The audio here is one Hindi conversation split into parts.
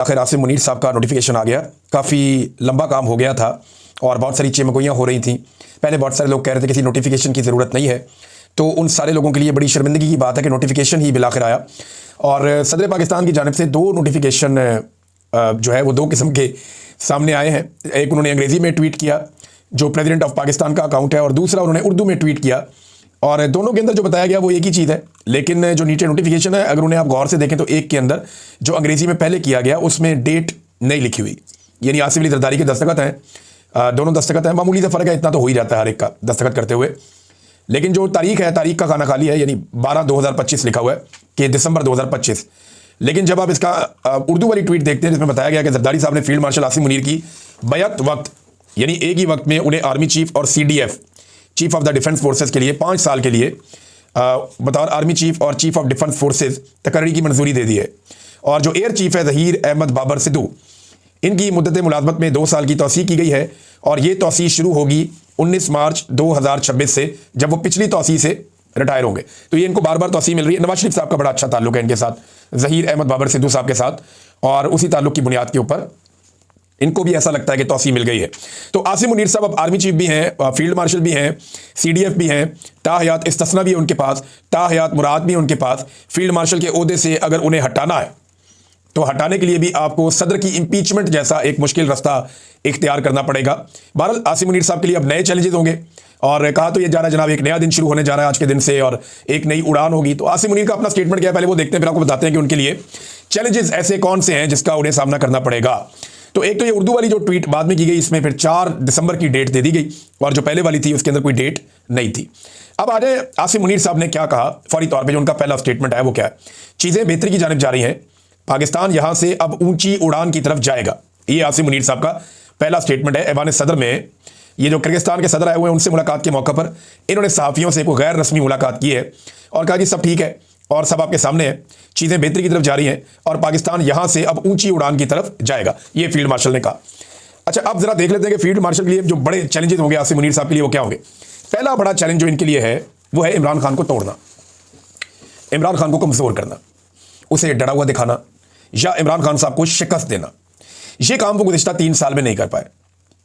आखिर आसिम मुनीर साहब का नोटिफिकेशन आ गया। काफ़ी लंबा काम हो गया था और बहुत सारी चमकोइयाँ हो रही थी। पहले बहुत सारे लोग कह रहे थे किसी नोटिफिकेशन की ज़रूरत नहीं है, तो उन सारे लोगों के लिए बड़ी शर्मिंदगी की बात है कि नोटिफिकेशन ही बिलाखिर आया। और सदर पाकिस्तान की जानिब से दो नोटिफिकेशन जो है वो दो किस्म के सामने आए हैं। एक उन्होंने अंग्रेज़ी में ट्वीट किया जो प्रेसिडेंट ऑफ पाकिस्तान का अकाउंट है, और दूसरा उन्होंने उर्दू में ट्वीट किया, और दोनों के अंदर जो बताया गया वो एक ही चीज़ है। लेकिन जो नीचे नोटिफिकेशन है, अगर उन्हें आप गौर से देखें तो एक के अंदर जो अंग्रेज़ी में पहले किया गया उसमें डेट नहीं लिखी हुई, यानी आसिफ अली जरदारी के दस्तखत हैं। दोनों दस्तखत हैं, मामूली सा फ़र्क है, इतना तो हो ही जाता है हर एक का दस्तखत करते हुए। लेकिन जो तारीख है, तारीख का खाना खाली है, यानी 12/2025 लिखा हुआ है कि दिसंबर 2025। लेकिन जब आप इसका उर्दू वाली ट्वीट देखते हैं जिसमें बताया गया कि जरदारी साहब ने फील्ड मार्शल आसिम मुनीर की बैत वक्त, यानी एक ही वक्त में उन्हें आर्मी चीफ और CDF chief of the defence forces के लिए 5 साल के लिए बतौर आर्मी चीफ और चीफ ऑफ डिफेंस फोर्सेस तकर्री की मंजूरी दे दी है। और जो एयर चीफ है ज़हीर अहमद बाबर सिद्धू, इनकी मुद्दत मुलाजमत में 2 साल की तौसीह की गई है, और ये तौसीह शुरू होगी 19 मार्च 2026 से, जब वो पिछली तौसीह से रिटायर होंगे। तो ये इनको बार बार तौसीह मिल रही है। नवाज शरीफ साहब का बड़ा अच्छा ताल्लुक है इनके साथ, ज़हीर अहमद बाबर सिद्धू साहब के साथ, और उसी ताल्लुक की बुनियाद के ऊपर इनको भी ऐसा लगता है कि तौसीह मिल गई है। तो आसिम मुनीर साहब अब आर्मी चीफ भी हैं, फील्ड मार्शल भी हैं, CDF भी हैं, ताहयात इस्तिस्ना भी है उनके पास, ताहयात मुराद भी है उनके पास। फील्ड मार्शल के ओहदे से अगर उन्हें हटाना है तो हटाने के लिए भी आपको सदर की इम्पीचमेंट जैसा एक मुश्किल रास्ता इख्तियार करना पड़ेगा। बहरहाल आसिम मुनीर साहब के लिए अब नए चैलेंजेस होंगे, और कहा तो ये जा रहा है जनाब एक नया दिन शुरू होने जा रहा है आज के दिन से, और एक नई उड़ान होगी। तो आसिम मुनीर का अपना स्टेटमेंट क्या है पहले वो देखते हैं, फिर आपको बताते हैं कि उनके लिए चैलेंजेस ऐसे कौन से हैं जिसका उन्हें सामना करना पड़ेगा। तो एक तो ये उर्दू वाली जो ट्वीट बाद में की गई, इसमें फिर 4 दिसंबर की डेट दे दी गई, और जो पहले वाली थी उसके अंदर कोई डेट नहीं थी। अब आ जाए आसिम मुनीर साहब ने क्या कहा फौरी तौर पे, जो उनका पहला स्टेटमेंट है वो क्या है। चीज़ें बेहतरी की जानिब जा रही हैं, पाकिस्तान यहां से अब ऊंची उड़ान की तरफ जाएगा। ये आसिम मुनीर साहब का पहला स्टेटमेंट है। ऐवान सदर में ये जो किर्गिस्तान के सदर आए हुए हैं उनसे मुलाकात के मौके पर इन्होंने सहाफ़ियों से कोई गैर रस्मी मुलाकात की है और कहा कि सब ठीक है और सब आपके सामने है, चीज़ें बेहतरी की तरफ जा रही हैं और पाकिस्तान यहां से अब ऊंची उड़ान की तरफ जाएगा, ये फील्ड मार्शल ने कहा। अच्छा, अब जरा देख लेते हैं कि फील्ड मार्शल के लिए जो बड़े चैलेंजेस होंगे आसिम मुनीर साहब के लिए वो क्या होंगे। पहला बड़ा चैलेंज जो इनके लिए है वो है इमरान खान को तोड़ना, इमरान खान को कमज़ोर करना, उसे डरा हुआ दिखाना, या इमरान खान साहब को शिकस्त देना। यह काम वो गुज़िश्ता 3 साल में नहीं कर पाए।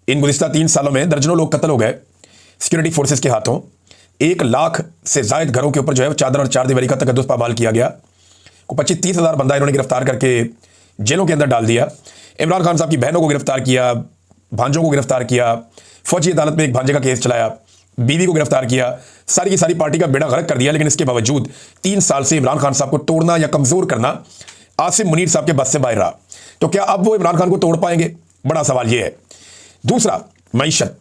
इन गुज़िश्ता 3 सालों में दर्जनों लोग कत्ल हो गए सिक्योरिटी फोर्सेस के हाथों। 1 लाख से ज़ायद घरों के ऊपर जो है चादर और चार दीवारी का तकद्दुस पामाल किया गया। 25-30 हज़ार बंदा इन्होंने गिरफ्तार करके जेलों के अंदर डाल दिया। इमरान खान साहब की बहनों को गिरफ्तार किया, भांजों को गिरफ्तार किया, फौजी अदालत में एक भांजे का केस चलाया, बीवी को गिरफ्तार किया, सारी की सारी पार्टी का बेड़ा गर्क कर दिया। लेकिन इसके बावजूद 3 साल से इमरान खान साहब को तोड़ना या कमज़ोर करना आसिम मुनीर साहब के बस से बाहर रहा। तो क्या अब वो इमरान खान को तोड़ पाएंगे? बड़ा सवाल ये है। दूसरा, मईशत।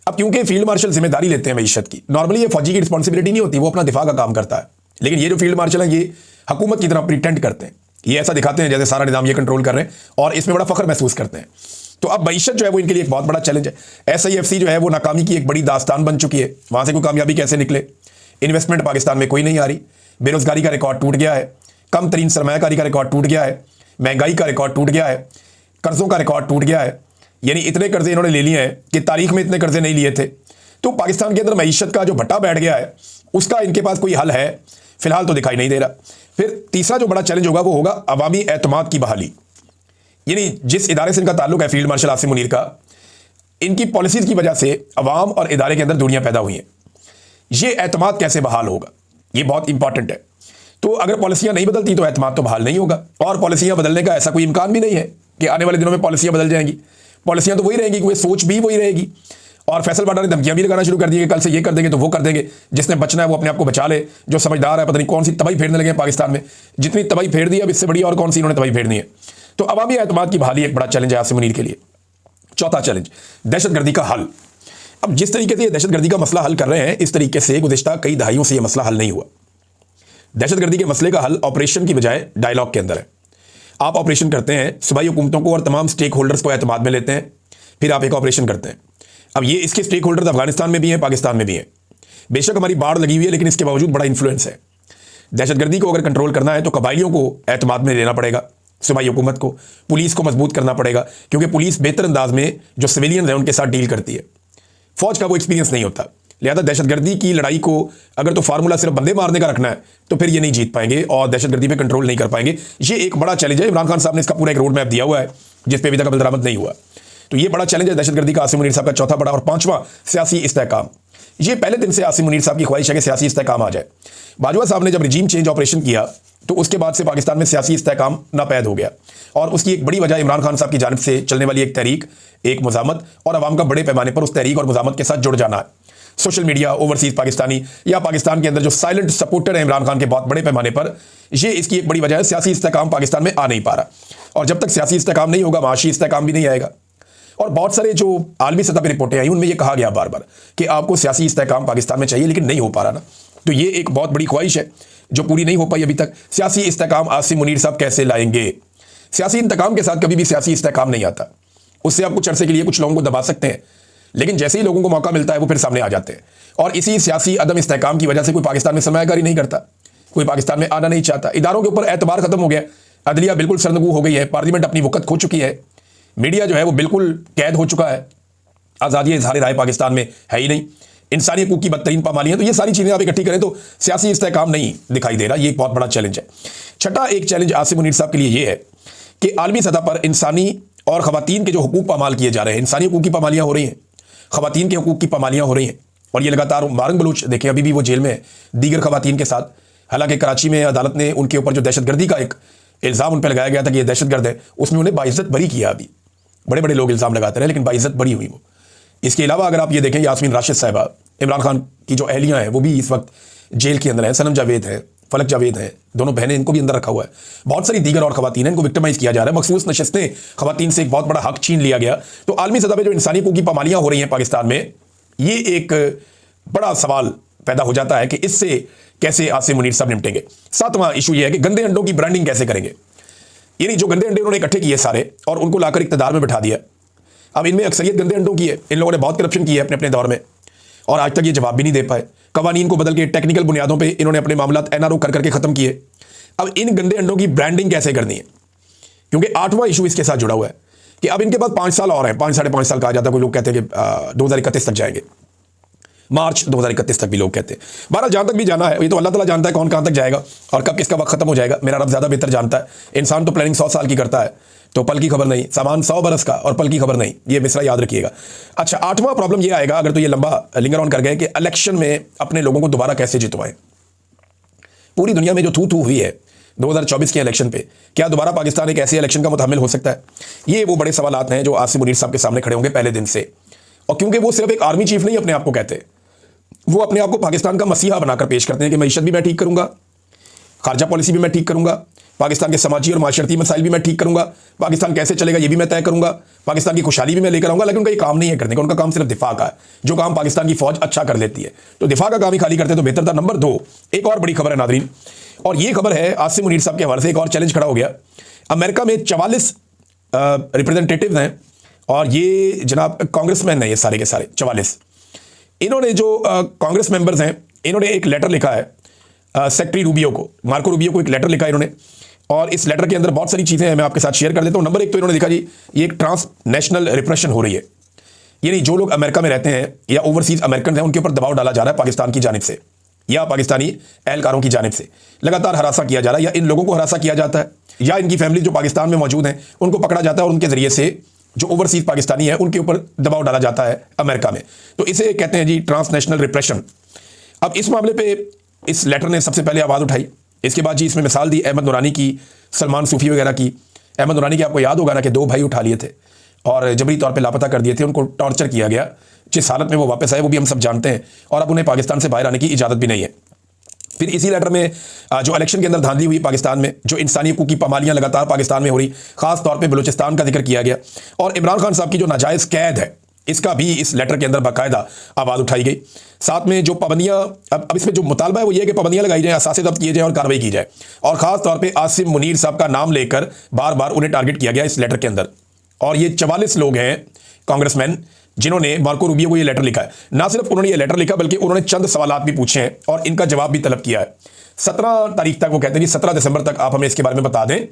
अब क्योंकि फील्ड मार्शल जिम्मेदारी लेते हैं मईशत की, नॉर्मली ये फौजी की रिस्पॉन्सिबिलिटी नहीं होती, वो अपना दिफा का काम करता है। लेकिन ये जो फील्ड मार्शल है ये हुकूमत की तरह प्रिटेंड करते हैं, ये ऐसा दिखाते हैं जैसे सारा निज़ाम ये कंट्रोल कर रहे हैं और इसमें बड़ा फख्र महसूस करते हैं। तो अब मईशत जो है वो इनके लिए एक बहुत बड़ा चैलेंज है। SIFC जो है वो नाकामी की एक बड़ी दास्तान बन चुकी है, वहाँ से कोई कामयाबी कैसे निकले। इन्वेस्टमेंट पाकिस्तान में कोई नहीं आ रही, बेरोजगारी का रिकॉर्ड टूट गया है, कम तरीन सरमायाकारी का रिकॉर्ड टूट गया है, महंगाई का रिकॉर्ड टूट गया है, कर्जों का रिकॉर्ड टूट गया है। यानी इतने कर्जे इन्होंने ले लिए हैं कि तारीख में इतने कर्जे नहीं लिए थे। तो पाकिस्तान के अंदर मईशत का जो भट्टा बैठ गया है उसका इनके पास कोई हल है फिलहाल तो दिखाई नहीं दे रहा। फिर तीसरा जो बड़ा चैलेंज होगा वो होगा अवामी एतमाद की बहाली। यानी जिस इदारे से इनका ताल्लुक है फील्ड मार्शल आसिम मुनीर का, इनकी पॉलिसीज की वजह से अवाम और इदारे के अंदर दूरियां पैदा हुई हैं। ये एतमाद कैसे बहाल होगा, ये बहुत इंपॉर्टेंट है। तो अगर पॉलिसियां नहीं बदलती तो एतमाद तो बहाल नहीं होगा, और पॉलिसियां बदलने का ऐसा कोई इम्कान भी नहीं है कि आने वाले दिनों में पॉलिसियां बदल जाएंगी। पॉलिसियां तो वही रहेंगी, कोई सोच भी वही रहेगी। और फैसल बाडा ने धमकियां भी लगाना शुरू कर दी कि कल से ये कर देंगे तो वो कर देंगे, जिसने बचना है वो अपने आप को बचा ले, जो समझदार है पता नहीं कौन सी तबाही फेरने लगे पाकिस्तान में। जितनी तबाही फेर दी अब इससे बड़ी और कौन सी इन्होंने तबाही फेरनी है। तो अवामी एतमाद की बहाली एक बड़ा चैलेंज है आसिम मुनीर के लिए। चौथा चैलेंज, दहशतगर्दी का हल। अब जिस तरीके से ये दहशतगर्दी का मसला हल कर रहे हैं, इस तरीके से गुज़िश्ता कई दहाइयों से यह मसला हल नहीं हुआ। दहशतगर्दी के मसले का हल ऑपरेशन की बजाय डायलॉग के अंदर है। आप ऑपरेशन करते हैं, सूबाई हुकूमतों को और तमाम स्टेक होल्डर्स को एतमाद में लेते हैं, फिर आप एक ऑपरेशन करते हैं। अब ये इसके स्टेक होल्डर्स अफगानिस्तान में भी हैं, पाकिस्तान में भी हैं। बेशक हमारी बाढ़ लगी हुई है लेकिन इसके बावजूद बड़ा इन्फ्लुएंस है। दहशतगर्दी को अगर कंट्रोल करना है तो कबाइलियों को एतमाद में लेना पड़ेगा, सूबाई हुकूमत को, पुलिस को मजबूत करना पड़ेगा, क्योंकि पुलिस बेहतर अंदाज में जो सिविलियन है उनके साथ डील करती है। फौज का वो एक्सपीरियंस नहीं होता। लिहाजा दहशतगर्दी की लड़ाई को अगर तो फार्मूला सिर्फ बंदे मारने का रखना है तो फिर ये नहीं जीत पाएंगे और दहशतगर्दी पे कंट्रोल नहीं कर पाएंगे। ये एक बड़ा चैलेंज है। इमरान खान साहब ने इसका पूरा एक रोड मैप दिया हुआ है जिस पे अभी तक अमल दरामद नहीं हुआ। तो ये बड़ा चैलेंज है दहशतगर्दी का आसिम मुनीर साहब का चौथा बड़ा। और पांचवा, सियासी इस्तेहकाम। ये पहले दिन से आसिम मुनीर साहब की ख्वाहिश है कि सियासी इस्तेहकाम आ जाए। बाजवा साहब ने जब रिजीम चेंज ऑपरेशन किया तो उसके बाद से पाकिस्तान में सियासी इस्तेहकाम नापैद हो गया और उसकी एक बड़ी वजह इमरान खान साहब की जानिब से चलने वाली एक तहरीक, एक मुजामत और अवाम का बड़े पैमाने पर उस तहरीक और मुजामत के साथ जुड़ जाना है। सोशल मीडिया, ओवरसीज पाकिस्तानी या पाकिस्तान के अंदर जो साइलेंट सपोर्टर है इमरान खान के बहुत बड़े पैमाने पर, ये इसकी एक बड़ी वजह है। सियासी इस्तेहकाम पाकिस्तान में आ नहीं पा रहा और जब तक सियासी इस्तेहकाम नहीं होगा माशी इस्तेहकाम भी नहीं आएगा। और बहुत सारे जो आलमी सतह पर रिपोर्टें आई उनमें यह कहा गया बार बार कि आपको सियासी इस्तेहकाम पाकिस्तान में चाहिए, लेकिन नहीं हो पा रहा ना। तो ये एक बहुत बड़ी ख्वाहिश है जो पूरी नहीं हो पाई अभी तक। सियासी इस्तेहकाम आसिम मुनीर साहब कैसे लाएंगे? सियासी इंतकाम के साथ कभी भी सियासी इस्तेहकाम नहीं आता। उससे आप कुछ अरसे के लिए कुछ लोगों को दबा सकते हैं, लेकिन जैसे ही लोगों को मौका मिलता है वो फिर सामने आ जाते हैं। और इसी सियासी अदम इस्तेहकाम की वजह से कोई पाकिस्तान में सरमायाकारी नहीं करता, कोई पाकिस्तान में आना नहीं चाहता। इदारों के ऊपर एतबार खत्म हो गया, अदलिया बिल्कुल सरनगू हो गई है, पार्लियामेंट अपनी वक़्त खो चुकी है, मीडिया जो है वो बिल्कुल कैद हो चुका है, आज़ादी इज़हार राय पाकिस्तान में है ही नहीं, इंसानी हकूक़ की बदतरीन पामालियाँ। तो ये सारी चीज़ें आप इकट्ठी करें तो सियासी इस्तेहकाम नहीं दिखाई दे रहा। ये एक बहुत बड़ा चैलेंज है। छठा एक चैलेंज आसिम मुनीर साहब के लिए ये है कि आलमी सतह पर इंसानी और ख़वातीन के जो हकूक़ पामाल किए जा रहे हैं, इंसानी हकूक़ की पामालियाँ हो रही हैं, ख़वातीन के हकूक़ की पामालियाँ हो रही हैं और ये लगातार। मारंग बलूच देखें अभी भी वो जेल में है दीगर ख़वातीन के साथ। हालांकि कराची में अदालत ने उनके ऊपर जो दहशतगर्दी का एक इल्ज़ाम उन पर लगाया गया था कि ये दहशतगर्द है, उसमें उन्हें बाइज्जत बरी किया। अभी बड़े बड़े लोग इल्ज़ाम लगाते रहे लेकिन बाइज्जत बरी हुई वो। इसके अलावा अगर आप ये देखें, यास्मीन राशिद साहिबा, इमरान खान की जो अहलियाँ हैं वो भी इस वक्त जेल के अंदर हैं। सनम जावेद है, फलक जावेद हैं, दोनों बहनें, इनको भी अंदर रखा हुआ है। बहुत सारी दीगर और ख़वातीन हैं, इनको विक्टिमाइज किया जा रहा है। मखसूस नशस्तें ख़वातीन से एक बहुत बड़ा हक छीन लिया गया। तो आलमी सतह पर जो इंसानी हकूक़ की पामालियाँ हो रही हैं पाकिस्तान में, ये एक बड़ा सवाल पैदा हो जाता है कि इससे कैसे आसिम मुनीर साहब निपटेंगे। सातवां इशू ये है कि गंदे अंडों की ब्रांडिंग कैसे करेंगे। यानी जो गंदे अंडे उन्होंने इकट्ठे किए सारे और उनको लाकर इक़्तिदार में बिठा दिया। अब इनमें अक्सरियत गंदे अंडों की है, इन लोगों ने बहुत करप्शन की है अपने अपने दौर में और आज तक ये जवाब भी नहीं दे पाए। कवानीन को बदल के टेक्निकल बुनियादों पे इन्होंने अपने मामला एनआरओ कर करके ख़त्म किए। अब इन गंदे अंडों की ब्रांडिंग कैसे करनी है, क्योंकि आठवां इशू इसके साथ जुड़ा हुआ है कि अब इनके पास 5 साल और हैं, 5 साढ़े 5 साल कहा जाता है। कोई लोग कहते हैं कि 2031 तक जाएंगे, मार्च 2031 तक भी लोग कहते हैं। बहरहाल जहाँ तक भी जाना है, ये तो अल्लाह ताला जानता है कौन कहाँ तक जाएगा और कब किसका वक्त खत्म हो जाएगा। मेरा रब ज़्यादा बेहतर जानता है। इंसान तो प्लानिंग 100 साल की करता है तो पल की खबर नहीं, सामान 100 बरस का और पल की खबर नहीं, ये मिसरा याद रखिएगा। अच्छा, आठवां प्रॉब्लम ये आएगा अगर तो ये लंबा लिंगर ऑन कर गए कि इलेक्शन में अपने लोगों को दोबारा कैसे जितवाएं। पूरी दुनिया में जो थू थू हुई है 2024 के इलेक्शन पे, क्या दोबारा पाकिस्तान एक ऐसे इलेक्शन का मुतहम्मिल हो सकता है? ये वो बड़े सवालात हैं जो आसिम मुनीर साहब के सामने खड़े होंगे पहले दिन से। और क्योंकि वो सिर्फ एक आर्मी चीफ नहीं अपने आप को कहते, वो अपने आप को पाकिस्तान का मसीहा बनाकर पेश करते हैं कि मईशत भी मैं ठीक करूंगा, खारजा पॉलिसी भी मैं ठीक करूंगा, पाकिस्तान के समाजी और माशरती मसाइल भी मैं ठीक करूंगा, पाकिस्तान कैसे चलेगा ये भी मैं तय करूंगा, पाकिस्तान की खुशहाली भी मैं लेकर आऊंगा। लेकिन उनका ये काम नहीं है करने का, उनका काम सिर्फ दिफा का है, जो काम पाकिस्तान की फौज अच्छा कर लेती है। तो दिफा का काम ही खाली करते तो बेहतर था। नंबर 2, एक और बड़ी खबर है नादरीन, और ये खबर है आसिम मुनीर साहब के हवाले से एक और चैलेंज खड़ा हो गया। अमेरिका में 44 रिप्रेजेंटेटिव हैं और ये जनाब कांग्रेसमैन हैं, ये सारे के सारे 44। इन्होंने जो कांग्रेस मेंबर्स हैं, इन्होंने एक लेटर लिखा है सेक्रेटरी रूबियो को, मार्को रूबियो को एक लेटर लिखा है इन्होंने। और इस लेटर के अंदर बहुत सारी चीज़ें हैं, मैं आपके साथ शेयर कर देता हूँ। नंबर 1 तो इन्होंने लिखा जी, ये एक ट्रांस नेशनल रिप्रेशन हो रही है, यानी जो लोग अमेरिका में रहते हैं या ओवरसीज अमेरिकन हैं उनके ऊपर दबाव डाला जा रहा है पाकिस्तान की जानिब से या पाकिस्तानी एहलकारों की जानिब से। लगातार हरासा किया जा रहा है, या इन लोगों को हरासा किया जाता है या इनकी फैमिली जो पाकिस्तान में मौजूद हैं उनको पकड़ा जाता है और उनके ज़रिए से जो ओवरसीज पाकिस्तानी है उनके ऊपर दबाव डाला जाता है अमेरिका में। तो इसे कहते हैं जी ट्रांसनेशनल रिप्रेशन। अब इस मामले पे इस लेटर ने सबसे पहले आवाज़ उठाई। इसके बाद जी इसमें मिसाल दी अहमद नूरानी की, सलमान सूफी वगैरह की। अहमद नूरानी की आपको याद होगा ना कि 2 भाई उठा लिए थे और जबरी तौर पे लापता कर दिए थे, उनको टॉर्चर किया गया। जिस हालत में वो वापस आए वो भी हम सब जानते हैं और अब उन्हें पाकिस्तान से बाहर आने की इजाज़त भी नहीं है। फिर इसी लेटर में जो इलेक्शन के अंदर धांधली हुई पाकिस्तान में, जो इंसानी हकूक़ की पामालियाँ लगातार पाकिस्तान में हो रही, ख़ास तौर पे बलूचिस्तान का जिक्र किया गया और इमरान खान साहब की जो नाजायज़ कैद है इसका भी इस लेटर के अंदर बाकायदा आवाज़ उठाई गई। साथ में जो पाबंदियाँ, अब इसमें जो मुतालबा है वो ये है कि पाबंदियाँ लगाई जाएँ, असासे जब्त किए जाएँ और कार्रवाई की जाए। और ख़ास तौर पर आसिम मुनीर साहब का नाम लेकर बार बार उन्हें टारगेट किया गया इस लेटर के अंदर। और ये 44 लोग हैं कांग्रेसमैन जिन्होंने मार्को रूबियो को ये लेटर लिखा है। ना सिर्फ उन्होंने ये लेटर लिखा बल्कि उन्होंने चंद सवालात भी पूछे हैं और इनका जवाब भी तलब किया है। 17 तारीख तक वो कहते हैं जी 17 दिसंबर तक आप हमें इसके बारे में बता दें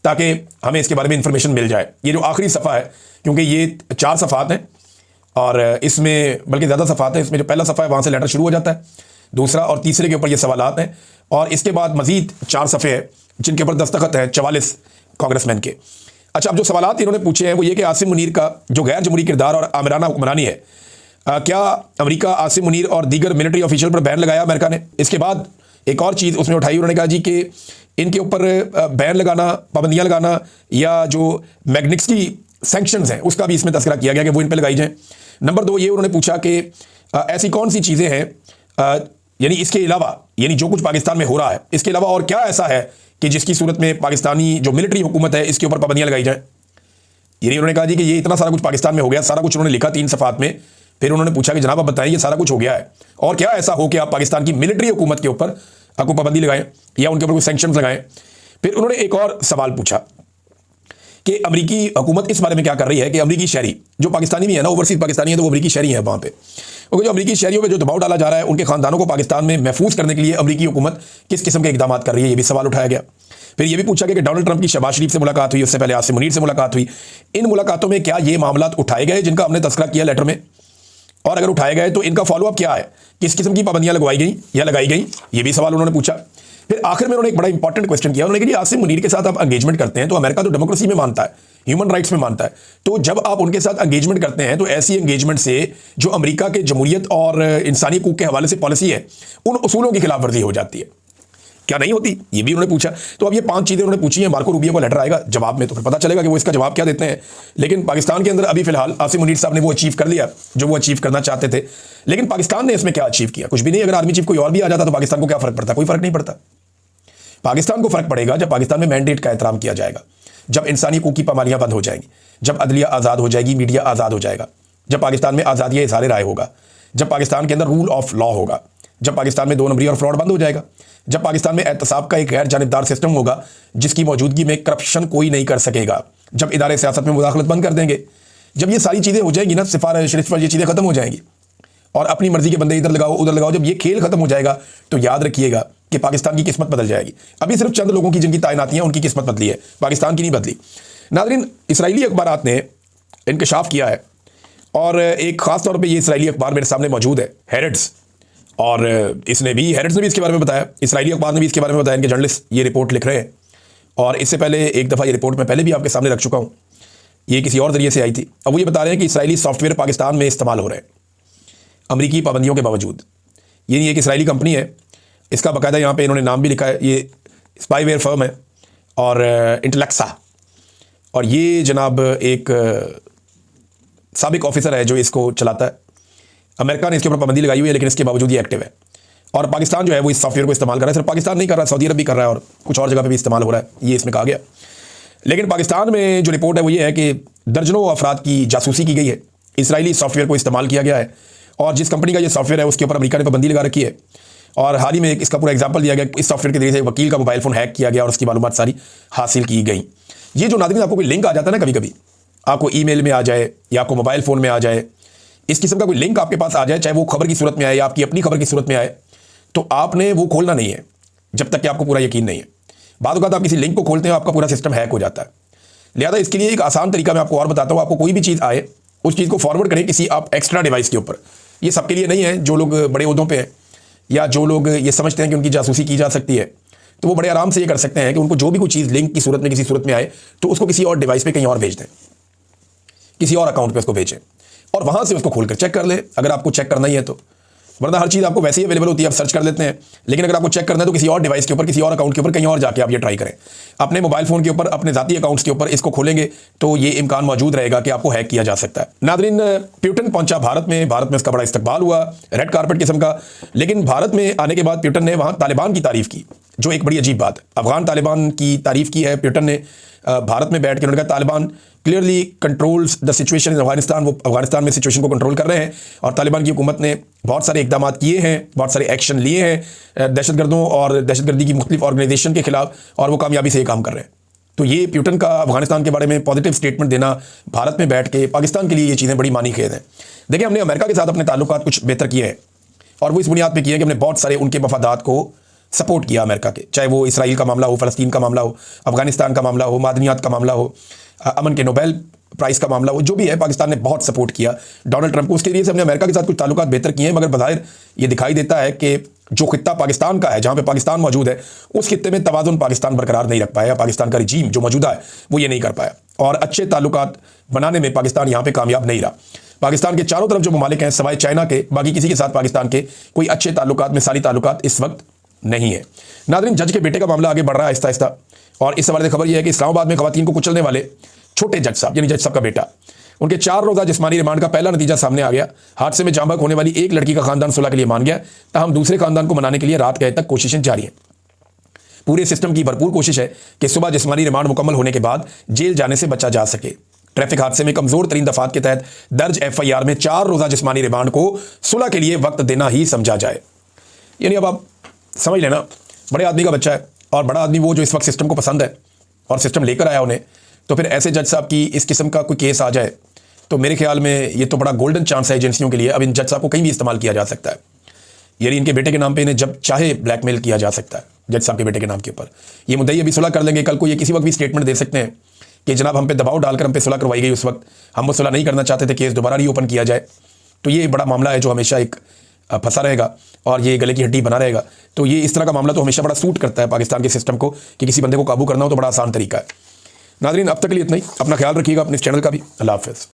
ताकि हमें इसके बारे में इंफॉर्मेशन मिल जाए। ये जो आखिरी सफ़ा है, क्योंकि ये 4 सफ़ात हैं और इसमें बल्कि ज़्यादा सफ़ात है। इसमें जो पहला सफ़ा है वहाँ से लेटर शुरू हो जाता है, दूसरा और तीसरे के ऊपर ये सवालात हैं, और इसके बाद मज़ीद 4 सफ़े हैं जिनके ऊपर दस्तखत हैं 44 कांग्रेसमैन के। अच्छा, अब जो सवालात इन्होंने पूछे हैं वो ये कि आसिम मुनीर का जो गैर जमहूरी किरदार और आमिराना हुक्मरानी है, क्या अमेरिका आसिम मुनीर और दीगर मिलिट्री ऑफिशियल पर बैन लगाया अमेरिका ने? इसके बाद एक और चीज़ उसमें उठाई, उन्होंने कहा जी कि इनके ऊपर बैन लगाना, पाबंदियाँ लगाना या जो मैग्निट्स्की सैंक्शंस हैं उसका भी इसमें तस्करा किया गया कि वो इन पर लगाई जाएँ। नंबर 2 ये उन्होंने पूछा कि ऐसी कौन सी चीज़ें हैं, यानी इसके अलावा, यानी जो कुछ पाकिस्तान में हो रहा है इसके अलावा और क्या ऐसा है कि जिसकी सूरत में पाकिस्तानी जो मिलिट्री हुकूमत है इसके ऊपर पाबंदियाँ लगाई जाए। यानी उन्होंने कहा जी कि ये इतना सारा कुछ पाकिस्तान में हो गया, सारा कुछ उन्होंने लिखा 3 सफ़ात में। फिर उन्होंने पूछा कि जनाब आप बताएं ये सारा कुछ हो गया है और क्या ऐसा हो कि आप पाकिस्तान की मिलिट्री हुकूमत के ऊपर आपको पाबंदी लगाएं या उनके ऊपर कोई सैंक्शंस लगाएं। फिर उन्होंने एक और सवाल पूछा कि अमरीकी हुकूमत इस बारे में क्या कर रही है कि अमरीकी शहरी जो पाकिस्तानी भी है ना, ओवरसीज पाकिस्तानी है तो वो अमरीकी शहरी है वहाँ पे, क्योंकि जो अमरीकी शहरियों पे जो दबाव डाला जा रहा है उनके खानदानों को पाकिस्तान में महफूज करने के लिए अमरीकी हुकूमत किस किस्म के इकदाम कर रही है, ये भी सवाल उठाया गया। फिर ये भी पूछा गया कि डोनाल्ड ट्रंप की शहबाज शरीफ से मुलाकात हुई, उससे पहले आसिम मुनीर से मुलाकात हुई, इन मुलाकातों में क्या ये मामला उठाए गए जिनका हमने तस्करा किया लेटर में, और अगर उठाए गए तो इनका फॉलोअप क्या है, किस किस्म की पाबंदियां लगवाई गई या लगाई गई, ये भी सवाल उन्होंने पूछा। फिर आखिर में उन्होंने एक बड़ा इंपॉर्टेंट क्वेश्चन किया, उन्होंने कहा कि आसिम मुनीर के साथ आप एंगेजमेंट करते हैं तो अमेरिका तो डेमोक्रेसी में मानता है, ह्यूमन राइट्स में मानता है, तो जब आप उनके साथ एंगेजमेंट करते हैं तो ऐसी एंगेजमेंट से जो अमेरिका के जमहूरियत और इंसानी हकूक के हवाले से पॉलिसी है उन उसूलों की खिलाफ वर्जी हो जाती है, क्या नहीं होती, ये भी उन्होंने पूछा। तो अब ये 5 चीज़ें उन्होंने पूछी हैं। मार्को रूबियो को लेटर आएगा जवाब में, तो फिर पता चलेगा कि वो इसका जवाब क्या देते हैं। लेकिन पाकिस्तान के अंदर अभी फिलहाल आसिम मुनीर साहब ने वो अचीव कर लिया जो वो अचीव करना चाहते थे। लेकिन पाकिस्तान ने इसमें क्या अचीव किया? कुछ भी नहीं। अगर आर्मी चीफ कोई और भी आ जाता तो पाकिस्तान को क्या फ़र्क पड़ता? कोई फ़र्क नहीं पड़ता। पाकिस्तान को फ़र्क पड़ेगा जब पाकिस्तान में मैंडेट का एहतराम किया जाएगा, जब इंसानी हकूक की पामालियाँ बंद हो जाएंगी, जब अदलिया आज़ाद हो जाएगी, मीडिया आज़ाद हो जाएगा, जब पाकिस्तान में आज़ादी इज़हार राय होगा, जब पाकिस्तान के अंदर रूल ऑफ लॉ होगा, जब पाकिस्तान में 2 नंबरी और फ्रॉड बंद हो जाएगा, जब पाकिस्तान में एहतसाब का एक गैर जानिबदार सिस्टम होगा जिसकी मौजूदगी में करप्शन कोई नहीं कर सकेगा, जब इदारे सियासत में मुदाखलत बंद कर देंगे, जब ये सारी चीज़ें हो जाएंगी ना, सिफारिश ये चीज़ें खत्म हो जाएंगी और अपनी मर्जी के बंदे इधर लगाओ उधर लगाओ, जब ये खेल खत्म हो जाएगा तो याद रखिएगा कि पाकिस्तान की किस्मत बदल जाएगी। अभी सिर्फ चंद लोगों की जिनकी तैनातियां उनकी किस्मत बदली है, पाकिस्तान की नहीं बदली। नाज़रीन, इसराइली अखबारात ने इंकशाफ किया है और एक ख़ास तौर पे ये इसराइली अखबार मेरे सामने मौजूद है, हेरेट्स, और हेरेट्स ने भी इसके बारे में बताया, इसराइली अखबार ने भी इसके बारे में बताया, इनके जर्नलिस्ट ये रिपोर्ट लिख रहे हैं। और इससे पहले एक दफ़ा ये रिपोर्ट मैं पहले भी आपके सामने रख चुका हूँ, ये किसी और ज़रिए से आई थी। अब वो ये बता रहे हैं कि इसराइली सॉफ्टवेयर पाकिस्तान में इस्तेमाल हो रहे हैं अमरीकी पाबंदियों के बावजूद। ये एक इसराइली कंपनी है, इसका बाकायदा यहाँ पे इन्होंने नाम भी लिखा है, ये स्पाईवेयर फर्म है और इंटेलेक्सा, और ये जनाब एक साबिक ऑफिसर है जो इसको चलाता है। अमेरिका ने इसके ऊपर पाबंदी लगाई हुई है लेकिन इसके बावजूद ये एक्टिव है, और पाकिस्तान जो है वो इस सॉफ्टवेयर को इस्तेमाल कर रहा है। सिर्फ पाकिस्तान नहीं कर रहा, सऊदी अरब भी कर रहा है और कुछ और जगह पे भी इस्तेमाल हो रहा है, ये इसमें कहा गया। लेकिन पाकिस्तान में जो रिपोर्ट है वो ये है कि दर्जनों अफराद की जासूसी की गई है, इसराइली सॉफ्टवेयर को इस्तेमाल किया गया है, और जिस कंपनी का ये सॉफ्टवेयर है उसके ऊपर अमेरिका ने पाबंदी लगा रखी है। और हाल ही में इसका पूरा एग्जाम्पल दिया गया, इस सॉफ्टवेयर के जरिए से वकील का मोबाइल फ़ोन हैक किया गया और उसकी मालूमात सारी हासिल की गई। ये जो नाज़रीन आपको कोई लिंक आ जाता है ना, कभी कभी आपको ईमेल में आ जाए या आपको मोबाइल फ़ोन में आ जाए, इस किस्म का कोई लिंक आपके पास आ जाए, चाहे वो खबर की सूरत में आए या आपकी अपनी खबर की सूरत में आए, तो आपने वो खोलना नहीं है जब तक कि आपको पूरा यकीन नहीं है। बाद वक़्त आप किसी लिंक को खोलते हैं आपका पूरा सिस्टम हैक हो जाता है। लिहाजा इसके लिए एक आसान तरीका मैं आपको और बताता हूँ, आपको कोई भी चीज़ आए उस चीज़ को फॉरवर्ड करें किसी आप एक्स्ट्रा डिवाइस के ऊपर। ये सबके लिए नहीं है, जो लोग बड़े ओहदों पे हैं या जो लोग ये समझते हैं कि उनकी जासूसी की जा सकती है, तो वो बड़े आराम से ये कर सकते हैं कि उनको जो भी कोई चीज़ लिंक की सूरत में किसी सूरत में आए तो उसको किसी और डिवाइस पे कहीं और भेज दें, किसी और अकाउंट पे उसको भेजें और वहाँ से उसको खोलकर चेक कर ले, अगर आपको चेक करना ही है तो। वरना हर चीज़ आपको वैसे ही अवेलेबल होती है, आप सर्च कर लेते हैं, लेकिन अगर आपको चेक करना है तो किसी और डिवाइस के ऊपर, किसी और अकाउंट के ऊपर कहीं और जाके आप ये ट्राई करें। अपने मोबाइल फ़ोन के ऊपर, अपने ज़ाती अकाउंट्स के ऊपर इसको खोलेंगे तो ये इम्कान मौजूद रहेगा कि आपको हैक किया जा सकता है। नाज़रीन, प्यूटन पहुंचा भारत में इसका बड़ा इस्तकबाल हुआ, रेड कारपेट किस्म का। लेकिन भारत में आने के बाद प्यूटन ने वहाँ तालिबान की तारीफ़ की, जो एक बड़ी अजीब बात है। अफगान तालिबान की तारीफ़ की है प्यूटन ने भारत में बैठ के। उन्होंने कहा Taliban clearly controls the situation in Afghanistan, वो अफगानिस्तान में सिचुएशन को कंट्रोल कर रहे हैं और तालिबान की हुकूमत ने बहुत सारे इकदाम किए हैं, बहुत सारे एक्शन लिए हैं दहशतगर्दों और दहशतगर्दी की मुख्तलिफ ऑर्गेनाइजेशन के खिलाफ, और वो कामयाबी से ये काम कर रहे हैं। तो ये प्यूटन का अफगानिस्तान के बारे में पॉजिटिव स्टेटमेंट देना भारत में बैठ के पाकिस्तान के लिए ये चीज़ें बड़ी मानी खेद हैं। देखिए, हमने अमेरिका के साथ अपने ताल्लुकात कुछ बेहतर किए हैं और वो इस बुनियाद पर किए हैं कि हमने बहुत सारे उनके मफादात को सपोर्ट किया अमेरिका के, चाहे वो इसराइल का मामला हो, फ़लस्तीन का मामला हो, अफगानिस्तान का मामला हो, मादनियात का मामला हो, अमन के नोबेल प्राइस का मामला हो, जो भी है, पाकिस्तान ने बहुत सपोर्ट किया डोनाल्ड ट्रंप को। उसके लिए से हमने अमेरिका के साथ कुछ ताल्लुकात बेहतर किए हैं, मगर बज़ाहिर ये दिखाई देता है कि जो खित्ता पाकिस्तान का है, जहाँ पे पाकिस्तान मौजूद है, उस खित्ते में तवाज़ुन पाकिस्तान बरकरार नहीं रख पाया। पाकिस्तान का रिजीम जो मौजूदा है वो ये नहीं कर पाया, और अच्छे ताल्लुकात बनाने में पाकिस्तान यहाँ पे कामयाब नहीं रहा। पाकिस्तान के चारों तरफ जो ममालिक हैं, सवाए चाइना के, बाकी किसी के साथ पाकिस्तान के कोई अच्छे ताल्लुकात, मिसाली ताल्लुकात इस वक्त नहीं है। नाज़रीन, जज के बेटे का मामला आगे बढ़ रहा है आहिस्ता आहिस्ता, और इस हवाले से खबर यह है कि इस्लामाबाद में खवातीन को कुचलने वाले छोटे जज साहब, यानी जज साहब का बेटा, उनके 4 रोज़ा जिस्मानी रिमांड का पहला नतीजा सामने आ गया। हादसे में जाँ बहक होने वाली एक लड़की का खानदान सुलह के लिए मान गया, ताहम दूसरे खानदान को मनाने के लिए रात गए तक कोशिशें जारी हैं। पूरे सिस्टम की भरपूर कोशिश है कि सुबह जिस्मानी रिमांड मुकम्मल होने के बाद जेल जाने से बचा जा सके। ट्रैफिक हादसे में कमजोर तरीन दफात के तहत दर्ज FIR में 4 रोज़ा जिस्मानी रिमांड को सुलह के लिए वक्त देना ही समझा जाए। यानी अब आप समझ लेना, बड़े आदमी का बच्चा है, और बड़ा आदमी वो जो इस वक्त सिस्टम को पसंद है और सिस्टम लेकर आया उन्हें, तो फिर ऐसे जज साहब की इस किस्म का कोई केस आ जाए तो मेरे ख्याल में ये तो बड़ा गोल्डन चांस है एजेंसियों के लिए। अब इन जज साहब को कहीं भी इस्तेमाल किया जा सकता है, यानी इनके बेटे के नाम पे इन्हें जब चाहे ब्लैकमेल किया जा सकता है जज साहब के बेटे के नाम के ऊपर। ये मुद्दई अभी सुलह कर लेंगे, कल को ये किसी वक्त भी स्टेटमेंट दे सकते हैं कि जनाब हम पे दबाव डालकर हम पे सुलह करवाई गई, उस वक्त हम वो सुलह नहीं करना चाहते थे, केस दोबारा रीओपन किया जाए। तो ये बड़ा मामला है जो हमेशा एक फंसा रहेगा और ये गले की हड्डी बना रहेगा। तो ये इस तरह का मामला तो हमेशा बड़ा सूट करता है पाकिस्तान के सिस्टम को कि किसी बंदे को काबू करना हो तो बड़ा आसान तरीका है। नाज़रीन, अब तक के लिए इतना ही। अपना ख्याल रखिएगा, अपने इस चैनल का भी। अल्लाह हाफ़िज़।